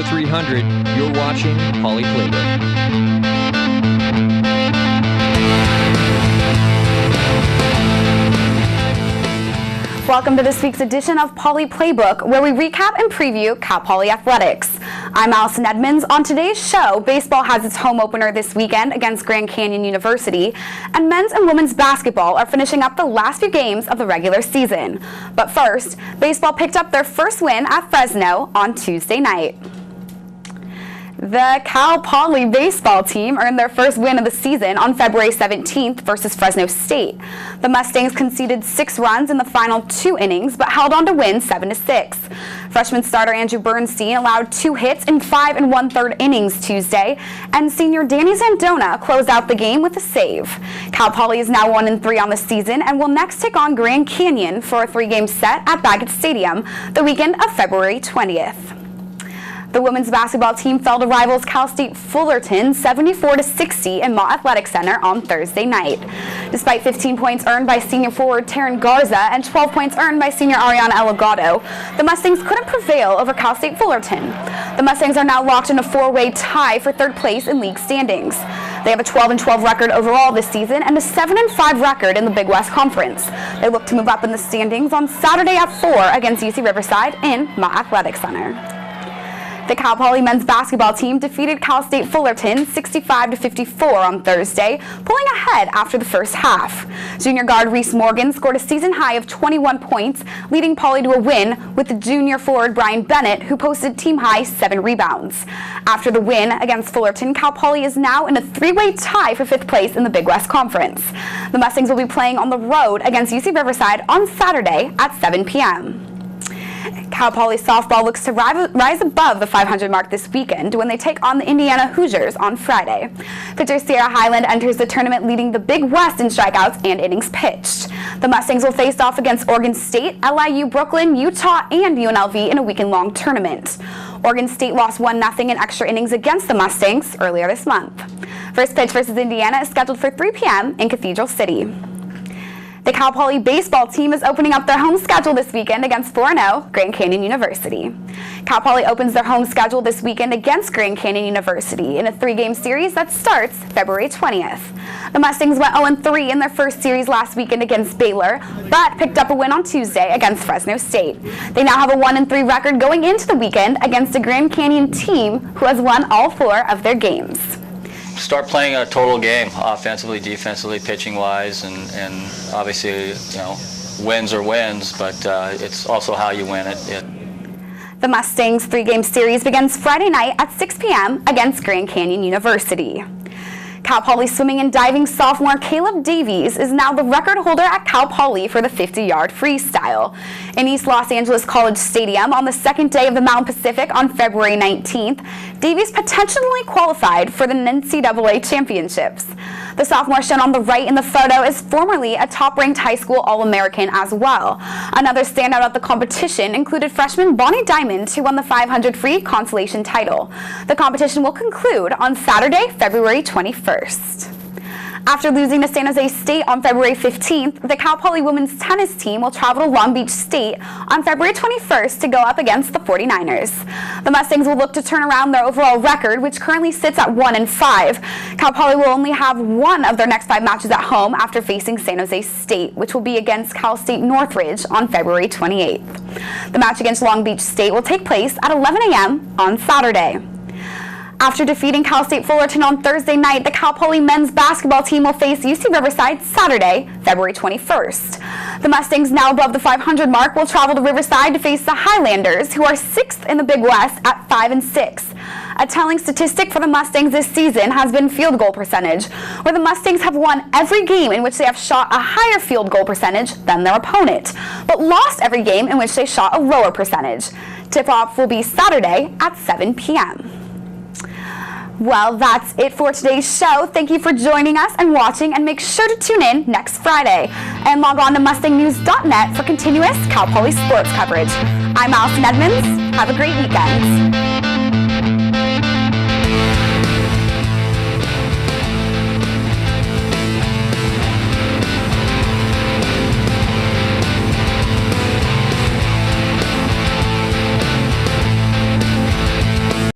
300. You're watching Poly Playbook. Welcome to this week's edition of Poly Playbook, where we recap and preview Cal Poly athletics. I'm Allison Edmonds. On today's show, baseball has its home opener this weekend against Grand Canyon University, and men's and women's basketball are finishing up the last few games of the regular season. But first, baseball picked up their first win at Fresno on Tuesday night. The Cal Poly baseball team earned their first win of the season on February 17th versus Fresno State. The Mustangs conceded 6 runs in the final 2 innings, but held on to win 7-6. Freshman starter Andrew Bernstein allowed 2 hits in 5 1/3 innings Tuesday, and senior Danny Zandona closed out the game with a save. Cal Poly is now 1-3 on the season and will next take on Grand Canyon for a 3-game set at Baggett Stadium the weekend of February 20th. The women's basketball team fell to rivals Cal State Fullerton 74-60 in Mott Athletic Center on Thursday night. Despite 15 points earned by senior forward Taryn Garza and 12 points earned by senior Ariana Elagato, the Mustangs couldn't prevail over Cal State Fullerton. The Mustangs are now locked in a 4-way tie for 3rd place in league standings. They have a 12-12 record overall this season and a 7-5 record in the Big West Conference. They look to move up in the standings on Saturday at 4 against UC Riverside in Mott Athletic Center. The Cal Poly men's basketball team defeated Cal State Fullerton 65-54 on Thursday, pulling ahead after the first half. Junior guard Reese Morgan scored a season high of 21 points, leading Poly to a win with the junior forward Brian Bennett, who posted team-high 7 rebounds. After the win against Fullerton, Cal Poly is now in a 3-way tie for 5th place in the Big West Conference. The Mustangs will be playing on the road against UC Riverside on Saturday at 7 p.m. Cal Poly softball looks to rise above the 500 mark this weekend when they take on the Indiana Hoosiers on Friday. Pitcher Sierra Highland enters the tournament leading the Big West in strikeouts and innings pitched. The Mustangs will face off against Oregon State, LIU, Brooklyn, Utah, and UNLV in a weekend-long tournament. Oregon State lost 1-0 in extra innings against the Mustangs earlier this month. First pitch versus Indiana is scheduled for 3 p.m. in Cathedral City. The Cal Poly baseball team is opening up their home schedule this weekend against 4-0 Grand Canyon University. Cal Poly opens their home schedule this weekend against Grand Canyon University in a 3-game series that starts February 20th. The Mustangs went 0-3 in their first series last weekend against Baylor, but picked up a win on Tuesday against Fresno State. They now have a 1-3 record going into the weekend against a Grand Canyon team who has won all 4 of their games. Start playing a total game, offensively, defensively, pitching-wise, and obviously, wins are wins, but it's also how you win it. The Mustangs' 3-game series begins Friday night at 6 p.m. against Grand Canyon University. Cal Poly swimming and diving sophomore Caleb Davies is now the record holder at Cal Poly for the 50-yard freestyle. In East Los Angeles College Stadium on the 2nd day of the Mountain Pacific on February 19th, Davies potentially qualified for the NCAA championships. The sophomore shown on the right in the photo is formerly a top-ranked high school All-American as well. Another standout at the competition included freshman Bonnie Diamond, who won the 500 free consolation title. The competition will conclude on Saturday, February 21st. After losing to San Jose State on February 15th, the Cal Poly women's tennis team will travel to Long Beach State on February 21st to go up against the 49ers. The Mustangs will look to turn around their overall record, which currently sits at 1-5. Cal Poly will only have 1 of their next 5 matches at home after facing San Jose State, which will be against Cal State Northridge on February 28th. The match against Long Beach State will take place at 11 a.m. on Saturday. After defeating Cal State Fullerton on Thursday night, the Cal Poly men's basketball team will face UC Riverside Saturday, February 21st. The Mustangs, now above the 500 mark, will travel to Riverside to face the Highlanders, who are 6th in the Big West at 5-6. A telling statistic for the Mustangs this season has been field goal percentage, where the Mustangs have won every game in which they have shot a higher field goal percentage than their opponent, but lost every game in which they shot a lower percentage. Tip-off will be Saturday at 7 p.m. Well, that's it for today's show. Thank you for joining us and watching, and make sure to tune in next Friday. And log on to mustangnews.net for continuous Cal Poly sports coverage. I'm Allison Edmonds. Have a great weekend.